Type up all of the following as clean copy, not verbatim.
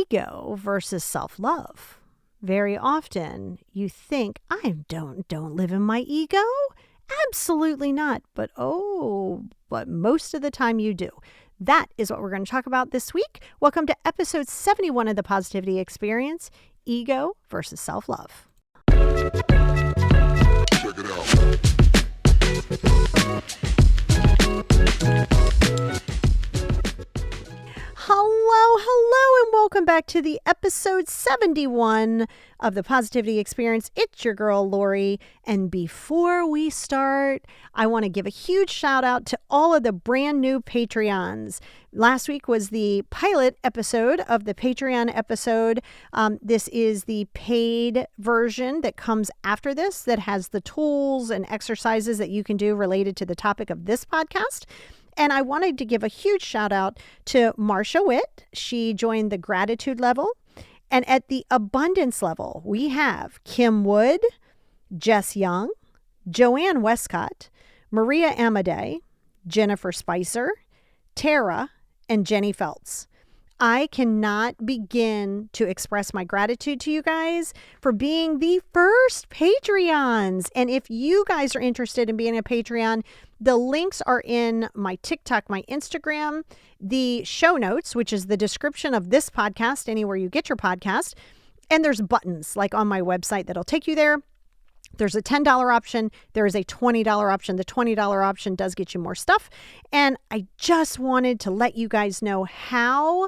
ego versus self-love. Very often you think, I don't live in my ego. Absolutely not. But most of the time you do. That is what we're going to talk about this week. Welcome to episode 71 of the Positivity Experience, Ego versus Self-Love. Check it out. Hello, and welcome back to the episode 71 of the Positivity Experience. It's your girl, Lori. And before we start, I want to give a huge shout out to all of the brand new Patreons. Last week was the pilot episode of the Patreon episode. This is the paid version that comes after this that has the tools and exercises that you can do related to the topic of this podcast. And I wanted to give a huge shout out to Marsha Witt. She joined the gratitude level. And at the abundance level, we have Kim Wood, Jess Young, Joanne Westcott, Maria Amadei, Jennifer Spicer, Tara, and Jenny Feltz. I cannot begin to express my gratitude to you guys for being the first Patreons. And if you guys are interested in being a Patreon, the links are in my TikTok, my Instagram, the show notes, which is the description of this podcast, anywhere you get your podcast. And there's buttons like on my website that'll take you there. There's a $10 option. There is a $20 option. The $20 option does get you more stuff. And I just wanted to let you guys know how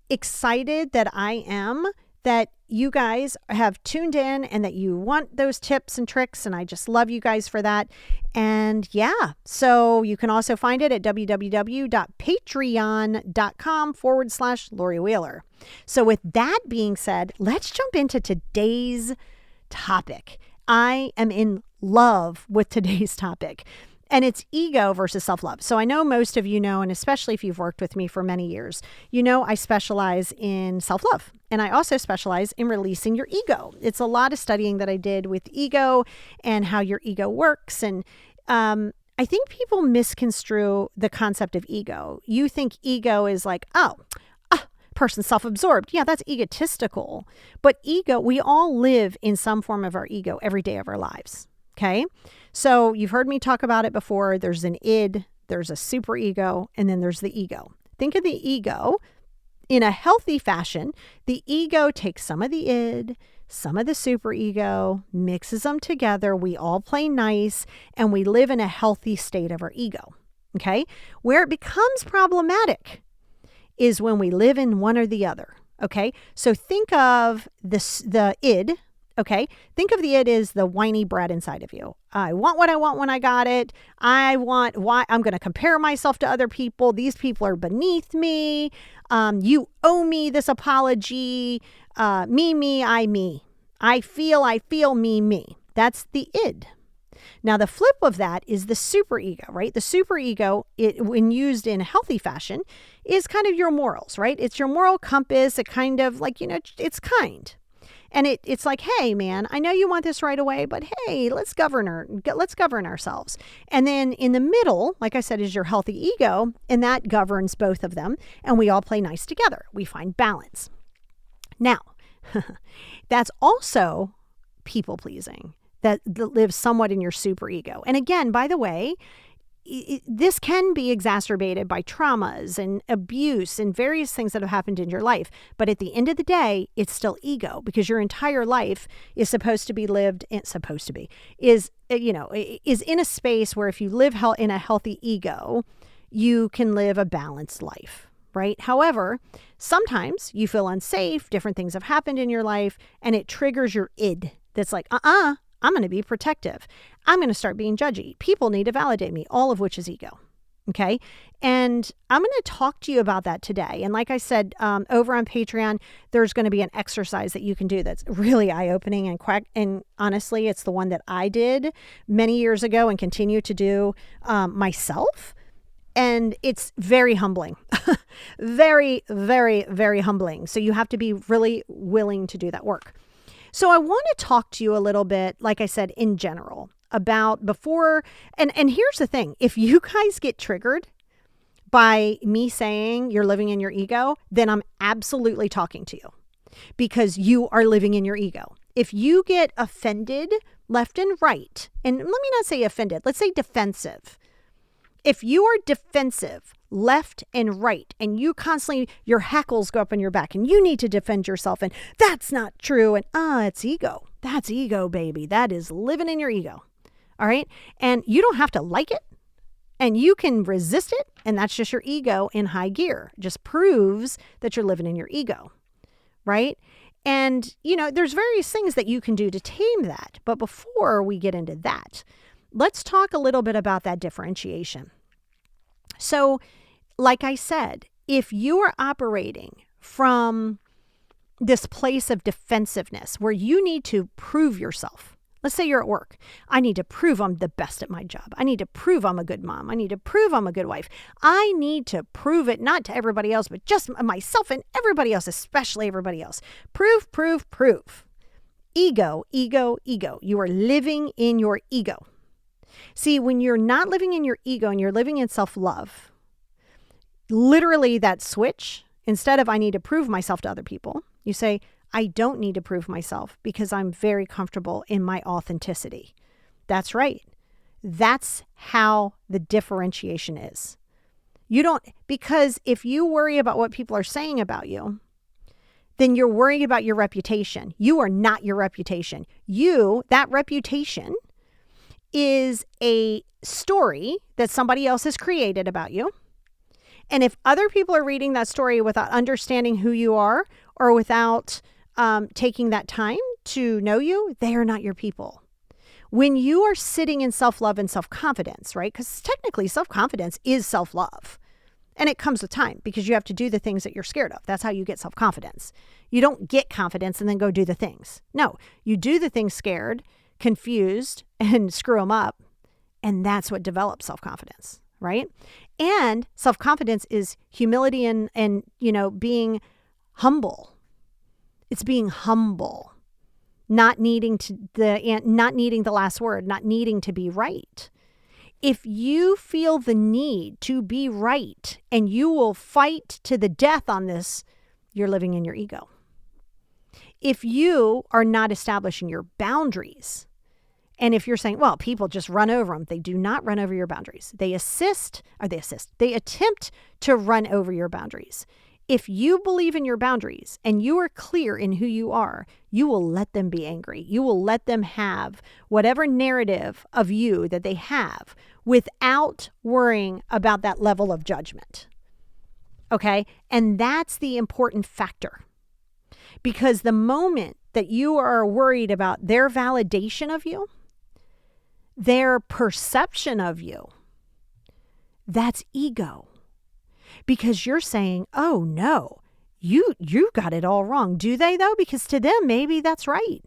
excited that I am that you guys have tuned in and that you want those tips and tricks. And I just love you guys for that. And yeah, so you can also find it at www.patreon.com/Lori Wheeler. So with that being said, let's jump into today's topic. I am in love with today's topic, and it's ego versus self-love. So I know most of you know, and especially if you've worked with me for many years, you know I specialize in self-love, and I also specialize in releasing your ego. It's a lot of studying that I did with ego and how your ego works. And I think people misconstrue the concept of ego. You think ego is like, person self-absorbed. Yeah, that's egotistical. But ego, we all live in some form of our ego every day of our lives. Okay. So you've heard me talk about it before. There's an id, there's a superego, and then there's the ego. Think of the ego in a healthy fashion. The ego takes some of the id, some of the superego, mixes them together. We all play nice and we live in a healthy state of our ego. Okay. Where it becomes problematic is when we live in one or the other. Okay. So think of the id. Okay. Think of the id as the whiny brat inside of you. I want what I want when I got it. I'm going to compare myself to other people. These people are beneath me. You owe me this apology. Me, I, me. I feel, me. That's the id. Now, the flip of that is the superego, right? The superego, when used in a healthy fashion, is kind of your morals, right? It's your moral compass. It kind of like, it's kind. And it's like, hey, man, I know you want this right away, but hey, let's govern ourselves. And then in the middle, like I said, is your healthy ego, and that governs both of them. And we all play nice together. We find balance. Now, that's also people pleasing. That lives somewhat in your superego. And again, by the way, this can be exacerbated by traumas and abuse and various things that have happened in your life. But at the end of the day, it's still ego, because your entire life is supposed to be lived in, is in a space where if you live in a healthy ego, you can live a balanced life. Right? However, sometimes you feel unsafe, different things have happened in your life, and it triggers your id that's like, I'm going to be protective. I'm going to start being judgy. People need to validate me, all of which is ego. Okay. And I'm going to talk to you about that today. And like I said, over on Patreon, there's going to be an exercise that you can do that's really eye-opening and honestly, it's the one that I did many years ago and continue to do myself. And it's very humbling, very, very, very humbling. So you have to be really willing to do that work. So I want to talk to you a little bit, like I said, in general about before. And here's the thing. If you guys get triggered by me saying you're living in your ego, then I'm absolutely talking to you because you are living in your ego. If you get offended left and right, and let me not say offended, let's say defensive. If you are defensive left and right, and you constantly, your hackles go up in your back and you need to defend yourself, and that's not true, and it's ego. That's ego, baby. That is living in your ego. All right. And you don't have to like it. And you can resist it, and that's just your ego in high gear. It just proves that you're living in your ego, right? And, there's various things that you can do to tame that. But before we get into that, let's talk a little bit about that differentiation. So, like I said, if you are operating from this place of defensiveness where you need to prove yourself, let's say you're at work. I need to prove I'm the best at my job. I need to prove I'm a good mom. I need to prove I'm a good wife. I need to prove it not to everybody else, but just myself and everybody else, especially everybody else. Prove, prove, prove. Ego, ego, ego. You are living in your ego. See, when you're not living in your ego and you're living in self-love, literally that switch, instead of I need to prove myself to other people, you say, I don't need to prove myself because I'm very comfortable in my authenticity. That's right. That's how the differentiation is. Because if you worry about what people are saying about you, then you're worrying about your reputation. You are not your reputation. That reputation is a story that somebody else has created about you. And if other people are reading that story without understanding who you are or without taking that time to know you, they are not your people. When you are sitting in self-love and self-confidence, right? Because technically self-confidence is self-love. And it comes with time because you have to do the things that you're scared of. That's how you get self-confidence. You don't get confidence and then go do the things. No, you do the things scared, confused, and screw them up. And that's what develops self-confidence, right? And self-confidence is humility and being humble. It's being humble, not needing the last word, not needing to be right. If you feel the need to be right and you will fight to the death on this, you're living in your ego. If you are not establishing your boundaries, and if you're saying, well, people just run over them, they do not run over your boundaries. They attempt to run over your boundaries. If you believe in your boundaries and you are clear in who you are, you will let them be angry. You will let them have whatever narrative of you that they have without worrying about that level of judgment. Okay? And that's the important factor. Because the moment that you are worried about their validation of you, their perception of you, that's ego. Because you're saying, oh no, you got it all wrong. Do they though? Because to them, maybe that's right.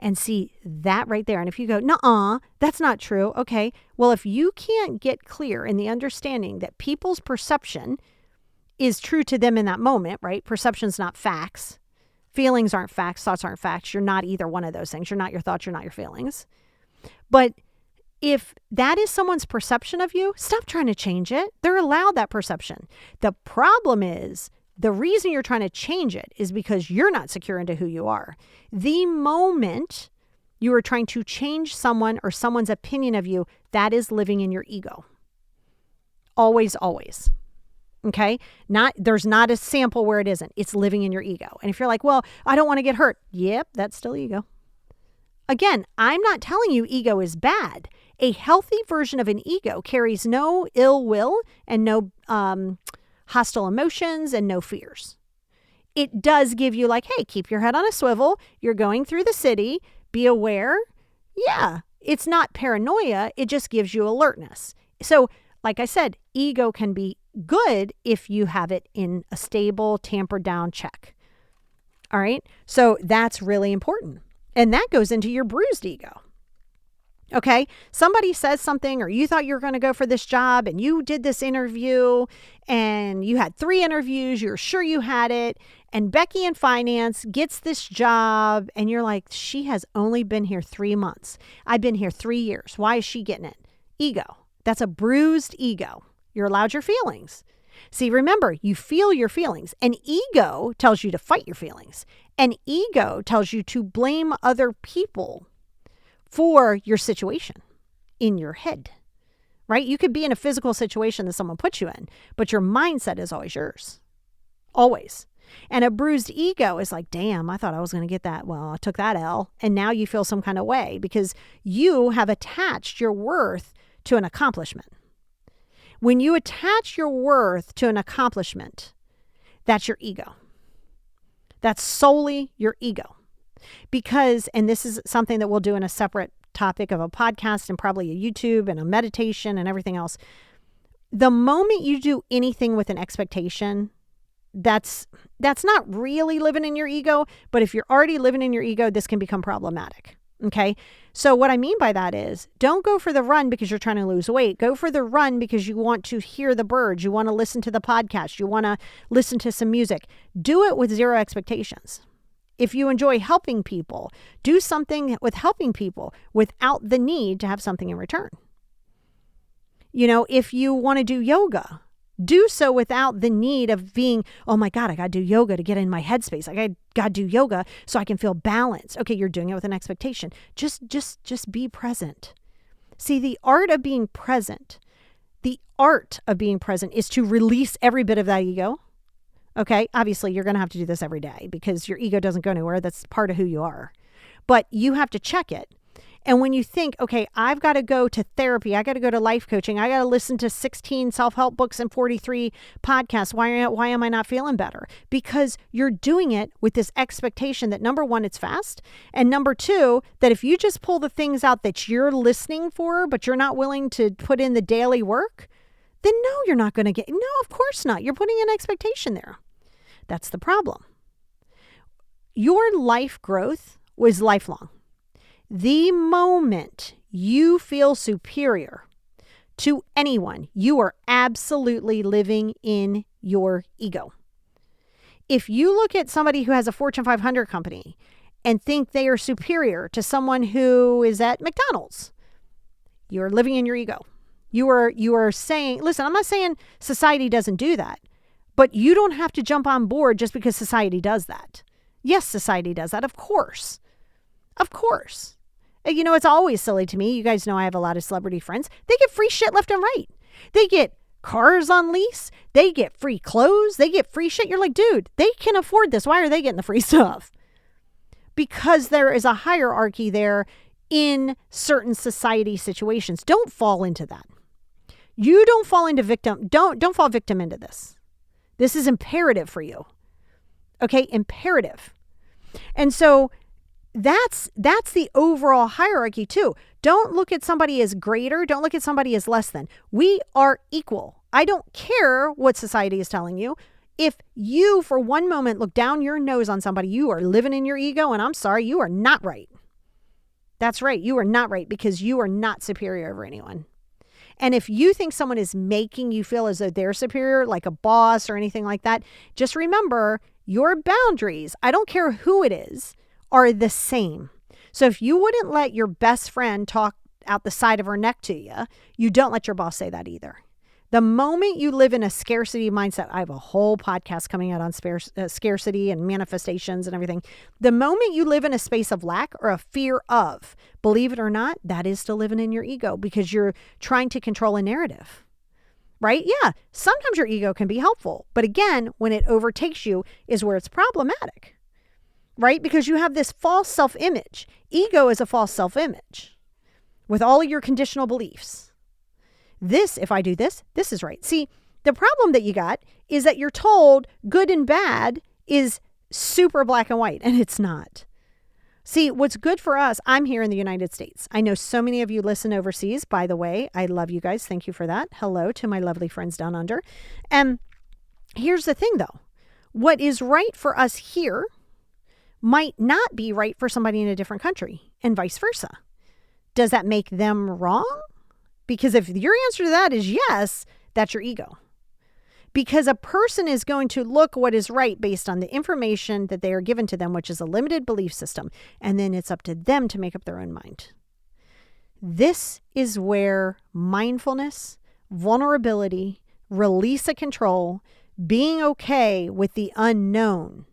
And see that right there. And if you go, nuh-uh, that's not true. Okay. Well, if you can't get clear in the understanding that people's perception is true to them in that moment, right? Perception's not facts. Feelings aren't facts. Thoughts aren't facts. You're not either one of those things. You're not your thoughts. You're not your feelings. But if that is someone's perception of you, stop trying to change it. They're allowed that perception. The problem is the reason you're trying to change it is because you're not secure into who you are. The moment you are trying to change someone or someone's opinion of you, that is living in your ego. Always, always. Okay? There's not a sample where it isn't. It's living in your ego. And if you're like, well, I don't want to get hurt. Yep, that's still ego. Again, I'm not telling you ego is bad. A healthy version of an ego carries no ill will and no hostile emotions and no fears. It does give you like, hey, keep your head on a swivel. You're going through the city. Be aware. Yeah, it's not paranoia. It just gives you alertness. So, like I said, ego can be good if you have it in a stable, tampered down check. All right. So that's really important. And that goes into your bruised ego. Okay. Somebody says something, or you thought you were going to go for this job and you did this interview and you had 3 interviews. You're sure you had it. And Becky in finance gets this job and you're like, she has only been here 3 months. I've been here 3 years. Why is she getting it? Ego. That's a bruised ego. You're allowed your feelings. See, remember, you feel your feelings. An ego tells you to fight your feelings. An ego tells you to blame other people for your situation in your head, right? You could be in a physical situation that someone puts you in, but your mindset is always yours. Always. And a bruised ego is like, damn, I thought I was going to get that. Well, I took that L. And now you feel some kind of way because you have attached your worth to an accomplishment. When you attach your worth to an accomplishment, that's your ego. That's solely your ego. Because, and this is something that we'll do in a separate topic of a podcast and probably a YouTube and a meditation and everything else. The moment you do anything with an expectation, that's not really living in your ego. But if you're already living in your ego, this can become problematic. Okay. So what I mean by that is don't go for the run because you're trying to lose weight. Go for the run because you want to hear the birds. You want to listen to the podcast. You want to listen to some music. Do it with zero expectations. If you enjoy helping people, do something with helping people without the need to have something in return. You know, if you want to do yoga, do so without the need of being, oh my God, I got to do yoga to get in my headspace. I got to do yoga so I can feel balanced. Okay, you're doing it with an expectation. Just be present. See, the art of being present is to release every bit of that ego. Okay, obviously you're going to have to do this every day because your ego doesn't go anywhere. That's part of who you are. But you have to check it. And when you think, okay, I've got to go to therapy, I got to go to life coaching, I got to listen to 16 self-help books and 43 podcasts. Why am I not feeling better? Because you're doing it with this expectation that number one, it's fast. And number two, that if you just pull the things out that you're listening for, but you're not willing to put in the daily work, then no, you're not going to get, no, of course not. You're putting an expectation there. That's the problem. Your life growth was lifelong. The moment you feel superior to anyone, you are absolutely living in your ego. If you look at somebody who has a Fortune 500 company and think they are superior to someone who is at McDonald's, you're living in your ego. You are saying, listen, I'm not saying society doesn't do that, but you don't have to jump on board just because society does that. Yes, society does that, of course. Of course. You know, it's always silly to me. You guys know I have a lot of celebrity friends. They get free shit left and right. They get cars on lease. They get free clothes. They get free shit. You're like, dude, they can afford this. Why are they getting the free stuff? Because there is a hierarchy there in certain society situations. Don't fall into that. You don't fall into victim. Don't fall victim into this. This is imperative for you. Okay, imperative. And so that's the overall hierarchy too. Don't look at somebody as greater. Don't look at somebody as less than. We are equal. I don't care what society is telling you. If you for one moment look down your nose on somebody, you are living in your ego, and I'm sorry, you are not right. That's right. You are not right because you are not superior over anyone. And if you think someone is making you feel as though they're superior, like a boss or anything like that, just remember your boundaries, I don't care who it is, are the same. So if you wouldn't let your best friend talk out the side of her neck to you, you don't let your boss say that either. The moment you live in a scarcity mindset, I have a whole podcast coming out on scarcity and manifestations and everything. The moment you live in a space of lack or a fear of, believe it or not, that is still living in your ego because you're trying to control a narrative, right? Yeah, sometimes your ego can be helpful. But again, when it overtakes you is where it's problematic, right? Because you have this false self-image. Ego is a false self-image with all of your conditional beliefs. This, if I do this, this is right. See, the problem that you got is that you're told good and bad is super black and white, and it's not. See, what's good for us, I'm here in the United States. I know so many of you listen overseas, by the way. I love you guys. Thank you for that. Hello to my lovely friends down under. And here's the thing, though. What is right for us here might not be right for somebody in a different country, and vice versa. Does that make them wrong? Because if your answer to that is yes, that's your ego. Because a person is going to look what is right based on the information that they are given to them, which is a limited belief system. And then it's up to them to make up their own mind. This is where mindfulness, vulnerability, release of control, being okay with the unknown,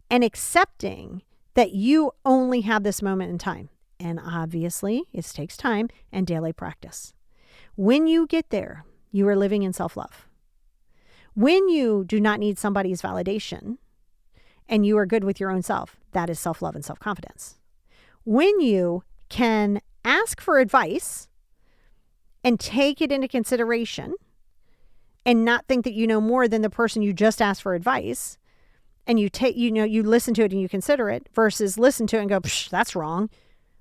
and accepting that you only have this moment in time. And obviously, it takes time and daily practice. When you get there, you are living in self-love. When you do not need somebody's validation and you are good with your own self, that is self-love and self-confidence. When you can ask for advice and take it into consideration and not think that you know more than the person you just asked for advice, and you listen to it and you consider it versus listen to it and go, that's wrong.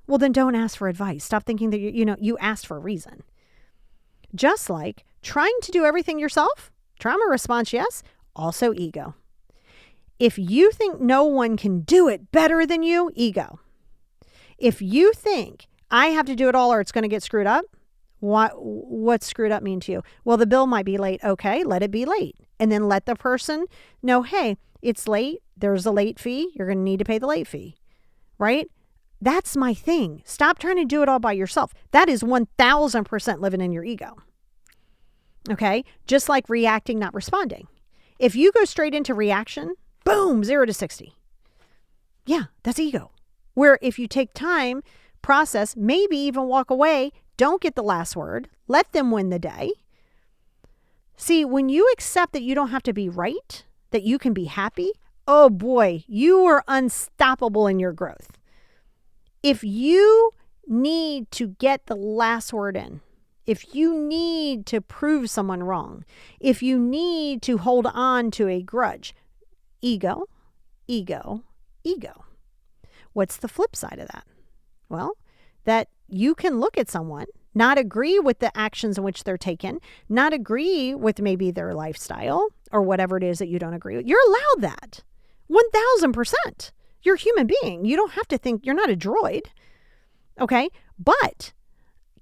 Well, then don't ask for advice. Stop thinking that you asked for a reason. Just like trying to do everything yourself, trauma response, yes, also ego. If you think no one can do it better than you, ego. If you think I have to do it all or it's going to get screwed up, what's screwed up mean to you? Well, the bill might be late. Okay, let it be late. And then let the person know, hey, it's late. There's a late fee. You're going to need to pay the late fee, right? That's my thing. Stop trying to do it all by yourself. That is 1000% living in your ego. Okay? Just like reacting, not responding. If you go straight into reaction, boom, 0 to 60. Yeah, that's ego. Where if you take time, process, maybe even walk away, don't get the last word, let them win the day. See, when you accept that you don't have to be right, that you can be happy, oh boy, you are unstoppable in your growth. If you need to get the last word in, if you need to prove someone wrong, if you need to hold on to a grudge, ego, ego, ego. What's the flip side of that? Well, that you can look at someone, not agree with the actions in which they're taken, not agree with maybe their lifestyle or whatever it is that you don't agree with. You're allowed that. 1000%. You're a human being. You don't have to think, you're not a droid. Okay? But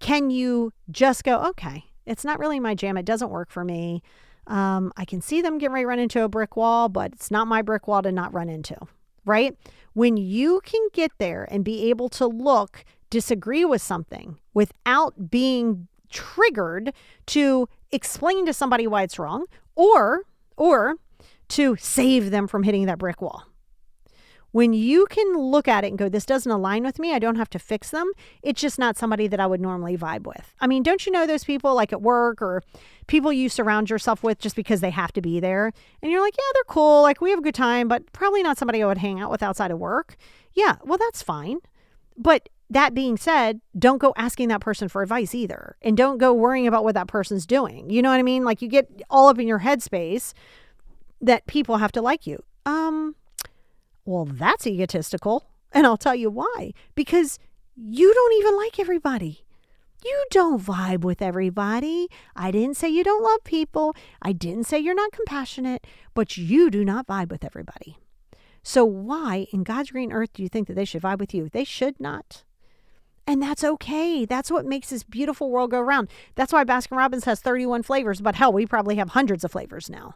can you just go, okay, it's not really my jam. It doesn't work for me. I can see them getting ready to run into a brick wall, but it's not my brick wall to not run into, right? When you can get there and be able to look, disagree with something without being triggered to explain to somebody why it's wrong or to save them from hitting that brick wall. When you can look at it and go, this doesn't align with me, I don't have to fix them. It's just not somebody that I would normally vibe with. I mean, don't you know those people like at work or people you surround yourself with just because they have to be there? And you're like, yeah, they're cool. Like we have a good time, but probably not somebody I would hang out with outside of work. Yeah, well, that's fine. But that being said, don't go asking that person for advice either. And don't go worrying about what that person's doing. You know what I mean? Like you get all up in your headspace that people have to like you. Well, that's egotistical. And I'll tell you why. Because you don't even like everybody. You don't vibe with everybody. I didn't say you don't love people. I didn't say you're not compassionate, but you do not vibe with everybody. So why in God's green earth do you think that they should vibe with you? They should not. And that's okay. That's what makes this beautiful world go round. That's why Baskin-Robbins has 31 flavors, but hell, we probably have hundreds of flavors now.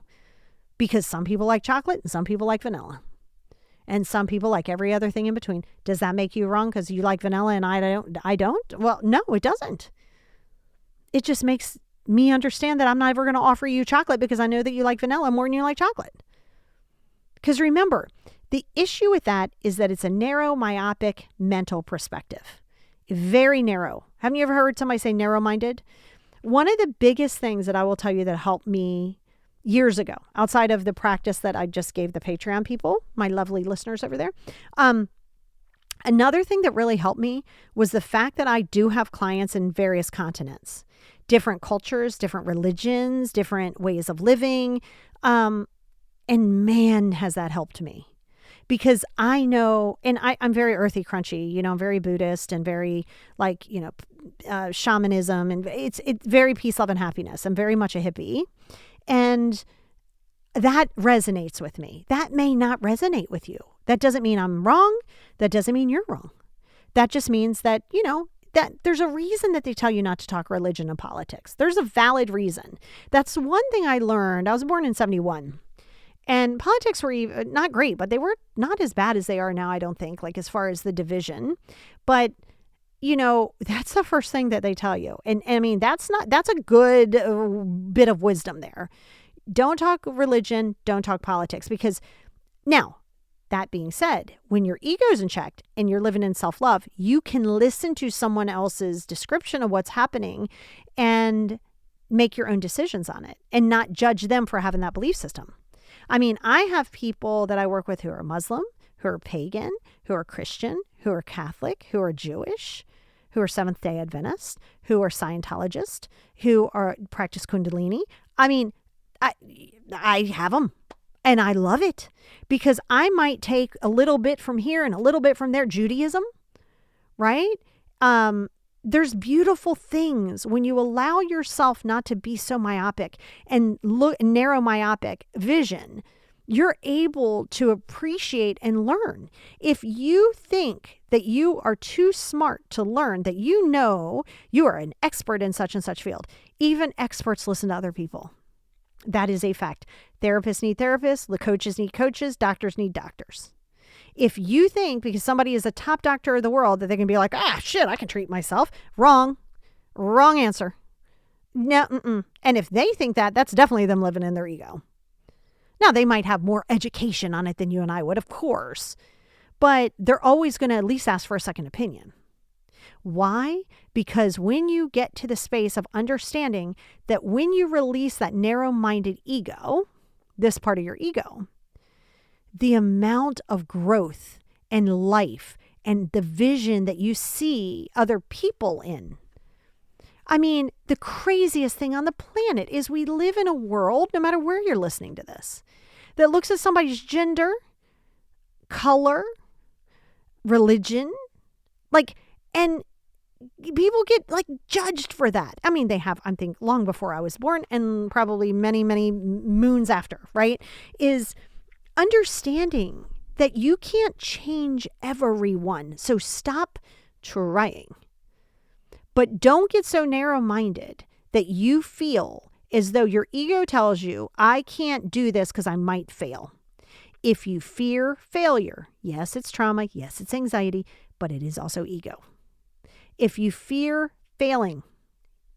Because some people like chocolate and some people like vanilla. And some people like every other thing in between. Does that make you wrong because you like vanilla and I don't? Well, no, it doesn't. It just makes me understand that I'm never going to offer you chocolate because I know that you like vanilla more than you like chocolate. Because remember, the issue with that is that it's a narrow, myopic mental perspective. Very narrow. Haven't you ever heard somebody say narrow-minded? One of the biggest things that I will tell you that helped me years ago, outside of the practice that I just gave the Patreon people, my lovely listeners over there. Another thing that really helped me was the fact that I do have clients in various continents, different cultures, different religions, different ways of living. And man, has that helped me. Because I know, and I'm very earthy, crunchy, I'm very Buddhist and very like, shamanism, and it's very peace, love, and happiness. I'm very much a hippie. And that resonates with me. That may not resonate with you. That doesn't mean I'm wrong. That doesn't mean you're wrong. That just means that, that there's a reason that they tell you not to talk religion and politics. There's a valid reason. That's one thing I learned. I was born in 1971. And politics were not great, but they were not as bad as they are now, I don't think, like as far as the division. But that's the first thing that they tell you. And I mean, that's a good bit of wisdom there. Don't talk religion, don't talk politics, because now, that being said, when your ego's in check and you're living in self-love, you can listen to someone else's description of what's happening and make your own decisions on it and not judge them for having that belief system. I mean, I have people that I work with who are Muslim, who are pagan, who are Christian, who are Catholic, who are Jewish, who are Seventh-day Adventist, who are Scientologist, who are practice Kundalini. I mean, I have them. And I love it because I might take a little bit from here and a little bit from there. Judaism, right? There's beautiful things when you allow yourself not to be so myopic and narrow myopic vision. You're able to appreciate and learn. If you think that you are too smart to learn, that you are an expert in such and such field, even experts listen to other people. That is a fact. Therapists need therapists, the coaches need coaches, doctors need doctors. If you think because somebody is a top doctor of the world that they can be like, shit, I can treat myself. Wrong answer. No, And if they think that, that's definitely them living in their ego. Now, they might have more education on it than you and I would, of course, but they're always going to at least ask for a second opinion. Why? Because when you get to the space of understanding that when you release that narrow-minded ego, this part of your ego, the amount of growth and life and the vision that you see other people in. I mean, the craziest thing on the planet is we live in a world, no matter where you're listening to this, that looks at somebody's gender, color, religion, and people get judged for that. I mean, they have, I think, long before I was born and probably many, many moons after, right? Is understanding that you can't change everyone. So stop trying. But don't get so narrow-minded that you feel as though your ego tells you, I can't do this because I might fail. If you fear failure, yes, it's trauma, yes, it's anxiety, but it is also ego. If you fear failing,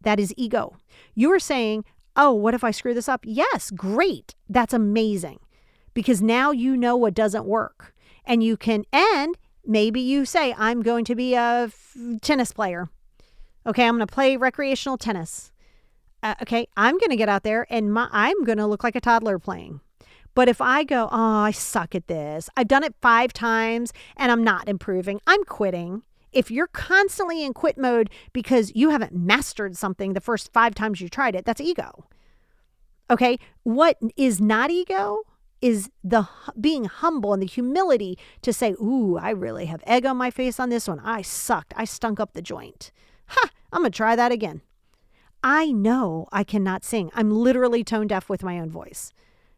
that is ego. You are saying, oh, what if I screw this up? Yes, great. That's amazing. Because now you know what doesn't work. And maybe you say, I'm going to be a tennis player. Okay, I'm going to play recreational tennis. Okay, I'm going to get out there and I'm going to look like a toddler playing. But if I go, I suck at this. I've done it 5 times and I'm not improving. I'm quitting. If you're constantly in quit mode because you haven't mastered something the first 5 times you tried it, that's ego. Okay, what is not ego is the being humble and the humility to say, ooh, I really have egg on my face on this one. I sucked. I stunk up the joint. I'm going to try that again. I know I cannot sing. I'm literally tone deaf with my own voice.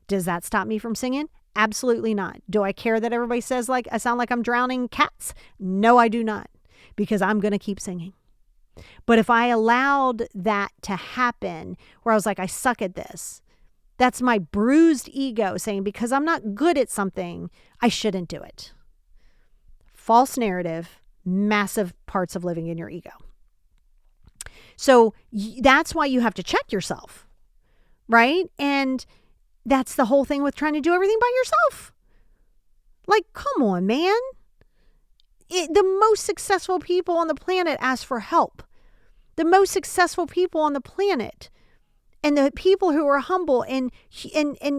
Does that stop me from singing? Absolutely not. Do I care that everybody says I sound like I'm drowning cats? No, I do not. Because I'm going to keep singing. But if I allowed that to happen, where I was like, I suck at this, that's my bruised ego saying, because I'm not good at something, I shouldn't do it. False narrative, massive parts of living in your ego. So that's why you have to check yourself, right? And that's the whole thing with trying to do everything by yourself. Come on, man. The most successful people on the planet ask for help. The most successful people on the planet and the people who are humble and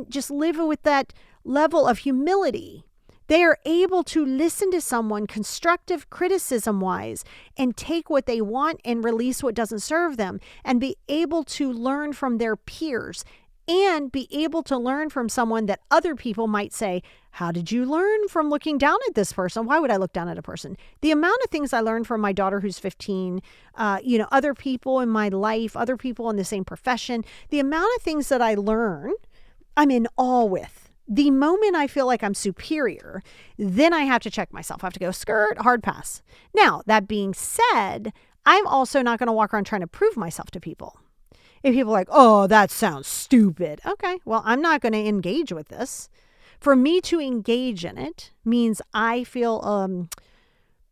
just live with that level of humility, they are able to listen to someone constructive criticism wise and take what they want and release what doesn't serve them and be able to learn from their peers and be able to learn from someone that other people might say, how did you learn from looking down at this person? Why would I look down at a person? The amount of things I learned from my daughter who's 15, other people in my life, other people in the same profession, the amount of things that I learn, I'm in awe with. The moment I feel like I'm superior, then I have to check myself. I have to go skirt, hard pass. Now, that being said, I'm also not going to walk around trying to prove myself to people. If people are like, oh, that sounds stupid. Okay, well, I'm not going to engage with this. For me to engage in it means I feel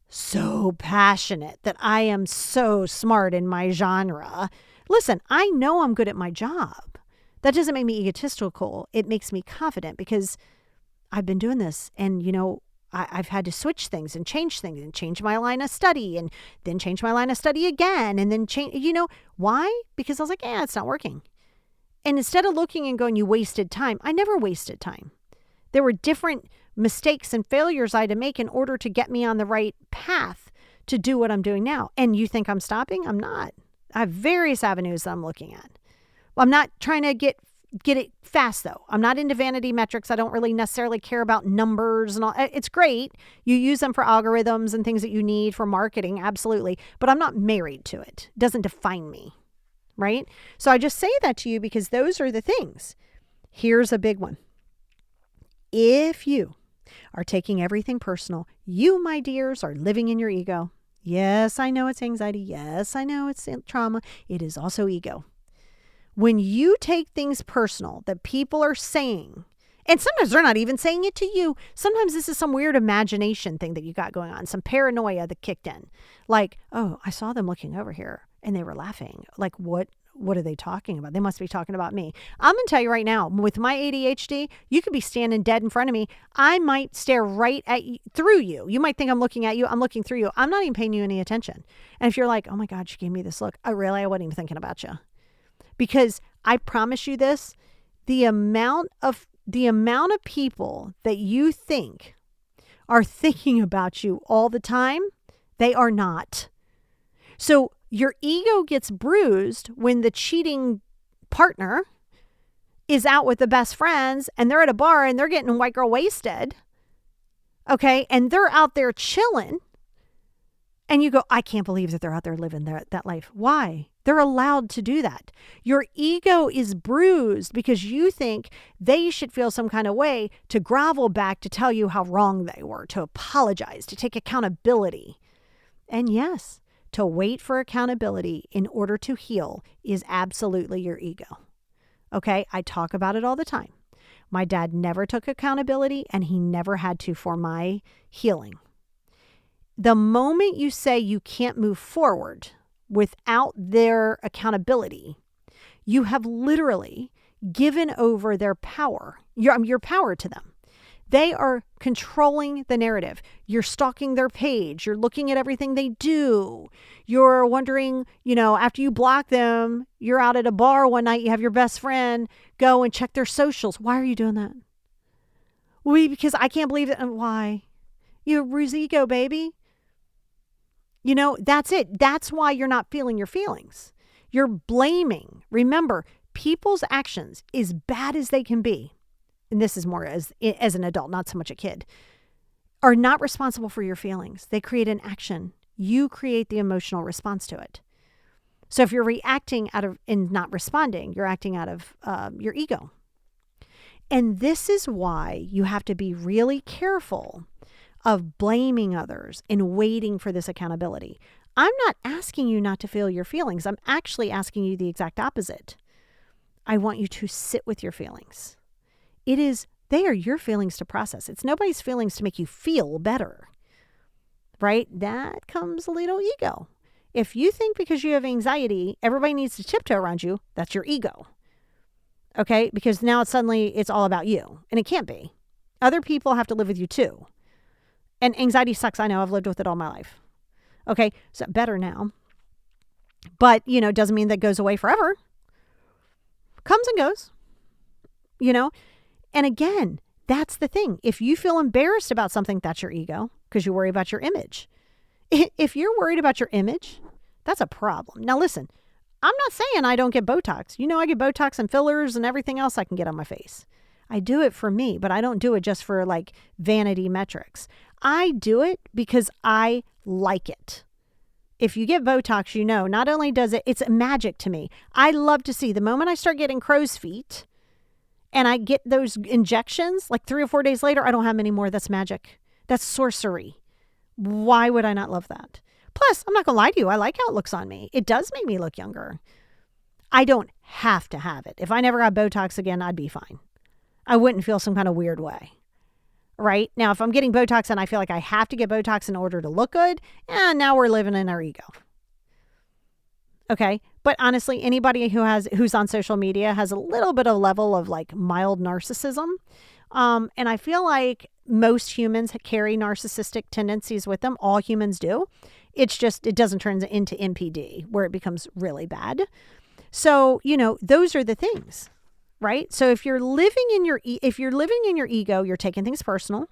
so passionate that I am so smart in my genre. Listen, I know I'm good at my job. That doesn't make me egotistical. It makes me confident because I've been doing this and, I've had to switch things and change my line of study and then change my line of study again and then change, why? Because I was like, it's not working. And instead of looking and going, you wasted time, I never wasted time. There were different mistakes and failures I had to make in order to get me on the right path to do what I'm doing now. And you think I'm stopping? I'm not. I have various avenues that I'm looking at. I'm not trying to get it fast, though. I'm not into vanity metrics. I don't really necessarily care about numbers and all. It's great. You use them for algorithms and things that you need for marketing, absolutely. But I'm not married to it. It doesn't define me, right? So I just say that to you because those are the things. Here's a big one. If you are taking everything personal, you, my dears, are living in your ego. Yes, I know it's anxiety. Yes, I know it's trauma. It is also ego. When you take things personal that people are saying, and sometimes they're not even saying it to you. Sometimes this is some weird imagination thing that you got going on, some paranoia that kicked in. Like, oh, I saw them looking over here and they were laughing. Like, what are they talking about? They must be talking about me. I'm going to tell you right now, with my ADHD, you could be standing dead in front of me. I might stare right at you, through you. You might think I'm looking at you. I'm looking through you. I'm not even paying you any attention. And if you're like, oh my God, she gave me this look. I wasn't even thinking about you. Because I promise you this, the amount of people that you think are thinking about you all the time, they are not. So your ego gets bruised when the cheating partner is out with the best friends and they're at a bar and they're getting white girl wasted. Okay. And they're out there chilling. And you go, I can't believe that they're out there living that life. Why? They're allowed to do that. Your ego is bruised because you think they should feel some kind of way to grovel back to tell you how wrong they were, to apologize, to take accountability. And yes, to wait for accountability in order to heal is absolutely your ego. Okay, I talk about it all the time. My dad never took accountability and he never had to for my healing. The moment you say you can't move forward without their accountability, you have literally given over their power, your power to them. They are controlling the narrative. You're stalking their page. You're looking at everything they do. You're wondering, after you block them, you're out at a bar one night, you have your best friend go and check their socials. Why are you doing that? Well, because I can't believe it. Why? You have bruised ego, baby. That's it. That's why you're not feeling your feelings. You're blaming. Remember, people's actions, as bad as they can be, and this is more as an adult, not so much a kid, are not responsible for your feelings. They create an action. You create the emotional response to it. So if you're reacting out of and not responding, you're acting out of your ego. And this is why you have to be really careful of blaming others and waiting for this accountability. I'm not asking you not to feel your feelings. I'm actually asking you the exact opposite. I want you to sit with your feelings. They are your feelings to process. It's nobody's feelings to make you feel better, right? That comes a little ego. If you think because you have anxiety, everybody needs to tiptoe around you, that's your ego. Okay? Because now it's all about you. And it can't be. Other people have to live with you too. And anxiety sucks. I know. I've lived with it all my life. Okay. So better now. But, doesn't mean that goes away forever. Comes and goes. And again, that's the thing. If you feel embarrassed about something, that's your ego because you worry about your image. If you're worried about your image, that's a problem. Now, listen, I'm not saying I don't get Botox. I get Botox and fillers and everything else I can get on my face. I do it for me, but I don't do it just for like vanity metrics. I do it because I like it. If you get Botox, not only does it's magic to me. I love to see the moment I start getting crow's feet and I get those injections, like 3 or 4 days later, I don't have any more. That's magic. That's sorcery. Why would I not love that? Plus, I'm not going to lie to you. I like how it looks on me. It does make me look younger. I don't have to have it. If I never got Botox again, I'd be fine. I wouldn't feel some kind of weird way. right? Now, if I'm getting Botox and I feel like I have to get Botox in order to look good, now we're living in our ego. Okay. But honestly, anybody who's on social media has a little bit of level of like mild narcissism. And I feel like most humans carry narcissistic tendencies with them. All humans do. It's just, it doesn't turn into NPD where it becomes really bad. So, those are the things, right? So if you're living in your ego, you're taking things personal,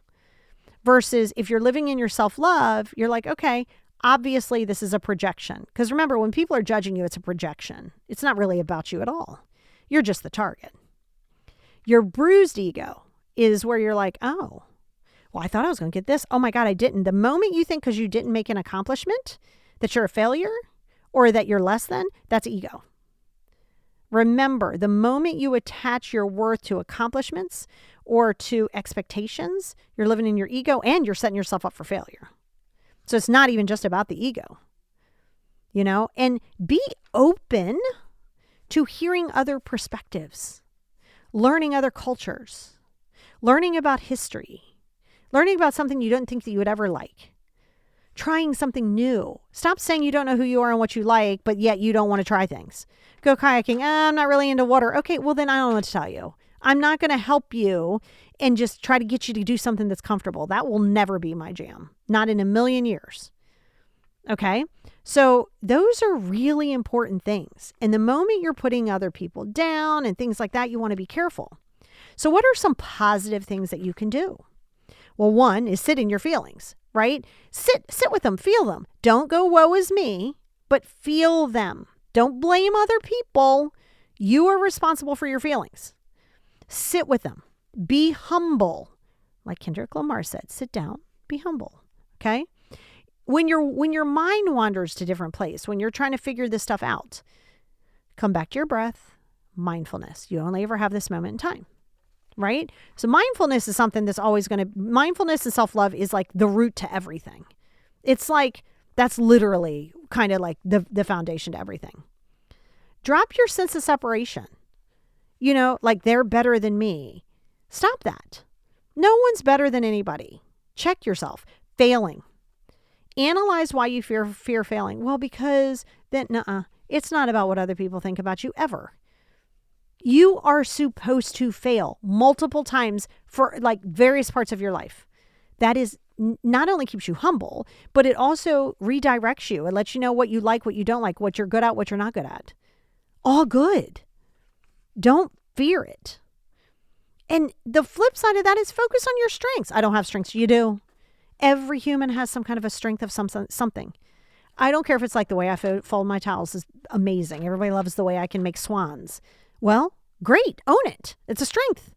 versus if you're living in your self-love, you're like, okay, obviously this is a projection. Because remember, when people are judging you, it's a projection. It's not really about you at all. You're just the target. Your bruised ego is where you're like, oh, well, I thought I was going to get this. Oh my God, I didn't. The moment you think because you didn't make an accomplishment that you're a failure or that you're less than, that's ego. Remember, the moment you attach your worth to accomplishments or to expectations, you're living in your ego and you're setting yourself up for failure. So it's not even just about the ego, and be open to hearing other perspectives, learning other cultures, learning about history, learning about something you didn't think that you would ever like, trying something new. Stop saying you don't know who you are and what you like, but yet you don't want to try things. Go kayaking. I'm not really into water. Okay, well then I don't know what to tell you. I'm not going to help you and just try to get you to do something that's comfortable. That will never be my jam. Not in a million years. Okay? So those are really important things. And the moment you're putting other people down and things like that, you want to be careful. So what are some positive things that you can do? Well, one is sit in your feelings, right? Sit with them, feel them. Don't go, woe is me, but feel them. Don't blame other people. You are responsible for your feelings. Sit with them. Be humble. Like Kendrick Lamar said, sit down, be humble. Okay? When your mind wanders to different place, when you're trying to figure this stuff out, come back to your breath, mindfulness. You only ever have this moment in time. Right? So mindfulness is something that's always mindfulness and self-love is like the root to everything. It's like, that's literally kind of like the foundation to everything. Drop your sense of separation. Like they're better than me. Stop that. No one's better than anybody. Check yourself. Failing. Analyze why you fear failing. Well, because then, it's not about what other people think about you ever. You are supposed to fail multiple times for like various parts of your life. That is not only keeps you humble, but it also redirects you and lets you know what you like, what you don't like, what you're good at, what you're not good at. All good. Don't fear it. And the flip side of that is focus on your strengths. I don't have strengths. You do. Every human has some kind of a strength of something. I don't care if it's like the way I fold my towels is amazing. Everybody loves the way I can make swans. Well, great. Own it. It's a strength.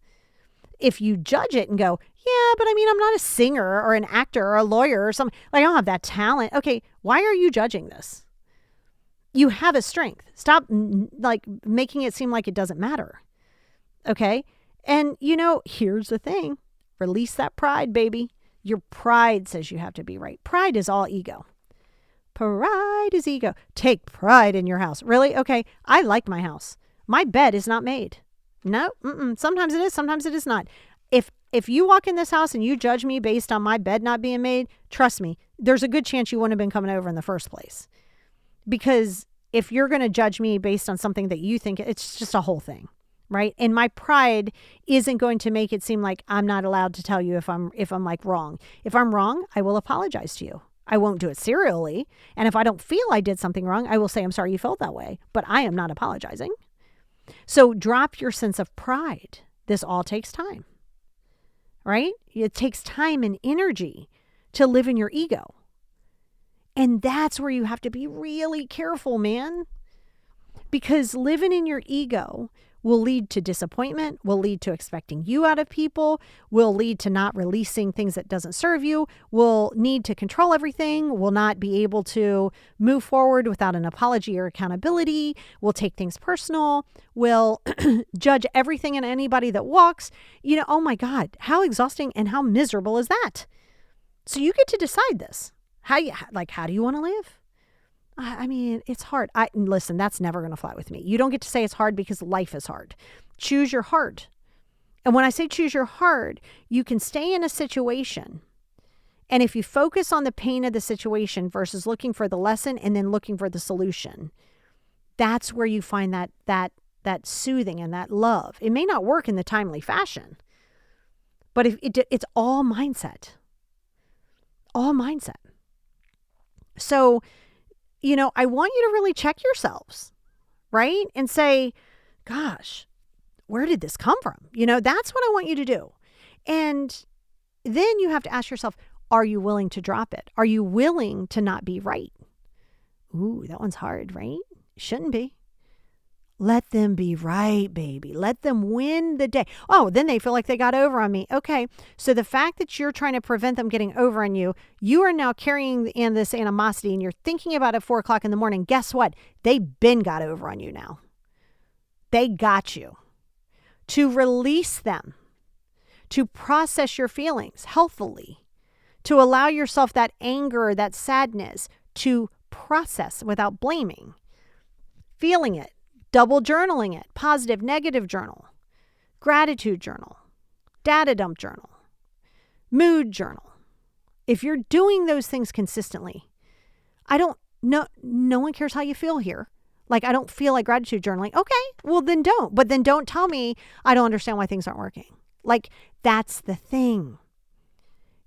If you judge it and go, yeah, but I'm not a singer or an actor or a lawyer or something. Like, I don't have that talent. Okay, why are you judging this? You have a strength. Stop making it seem like it doesn't matter. Okay? And here's the thing. Release that pride, baby. Your pride says you have to be right. Pride is all ego. Pride is ego. Take pride in your house. Really? Okay, I like my house. My bed is not made. No, sometimes it is, sometimes it is not. If you walk in this house and you judge me based on my bed not being made, trust me, there's a good chance you wouldn't have been coming over in the first place. Because if you're going to judge me based on something that you think, it's just a whole thing, right? And my pride isn't going to make it seem like I'm not allowed to tell you if I'm like wrong. If I'm wrong, I will apologize to you. I won't do it serially. And if I don't feel I did something wrong, I will say, I'm sorry you felt that way, but I am not apologizing. So drop your sense of pride. This all takes time, right? It takes time and energy to live in your ego. And that's where you have to be really careful, man. Because living in your ego will lead to disappointment, will lead to expecting you out of people, will lead to not releasing things that doesn't serve you, will need to control everything, will not be able to move forward without an apology or accountability, will take things personal, will judge everything and anybody that walks. Oh my God, how exhausting and how miserable is that? So you get to decide this. How do you want to live? It's hard. Listen, that's never going to fly with me. You don't get to say it's hard because life is hard. Choose your heart. And when I say choose your heart, you can stay in a situation. And if you focus on the pain of the situation versus looking for the lesson and then looking for the solution, that's where you find that soothing and that love. It may not work in the timely fashion, but it's all mindset. All mindset. So, I want you to really check yourselves, right? And say, gosh, where did this come from? That's what I want you to do. And then you have to ask yourself, are you willing to drop it? Are you willing to not be right? Ooh, that one's hard, right? Shouldn't be. Let them be right, baby. Let them win the day. Oh, then they feel like they got over on me. Okay, so the fact that you're trying to prevent them getting over on you, you are now carrying in this animosity and you're thinking about it at 4 o'clock in the morning. Guess what? They been got over on you now. They got you. To release them, to process your feelings healthily, to allow yourself that anger, that sadness to process without blaming, feeling it. Double journaling it, positive, negative journal, gratitude journal, data dump journal, mood journal. If you're doing those things consistently, no one cares how you feel here. Like, I don't feel like gratitude journaling. Okay, well then don't. But then don't tell me I don't understand why things aren't working. Like, that's the thing.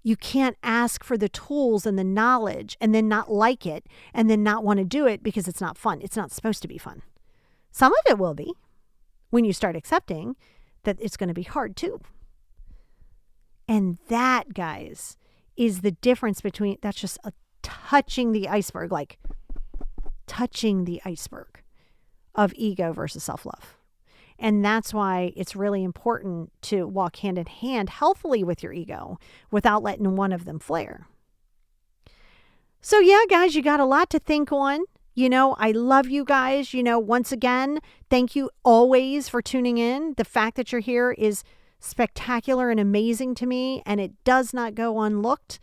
You can't ask for the tools and the knowledge and then not like it and then not want to do it because it's not fun. It's not supposed to be fun. Some of it will be when you start accepting that it's going to be hard too. And that, guys, is the difference between, that's just touching the iceberg, like touching the iceberg of ego versus self-love. And that's why it's really important to walk hand in hand healthily with your ego without letting one of them flare. So yeah, guys, you got a lot to think on. I love you guys. Once again, thank you always for tuning in. The fact that you're here is spectacular and amazing to me, and it does not go unnoticed.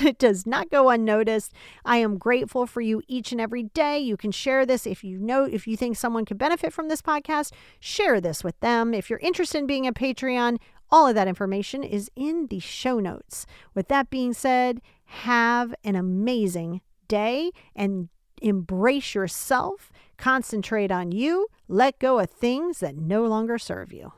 It does not go unnoticed. I am grateful for you each and every day. You can share this if you think someone could benefit from this podcast, share this with them. If you're interested in being a Patreon, all of that information is in the show notes. With that being said, have an amazing day and embrace yourself. Concentrate on you. Let go of things that no longer serve you.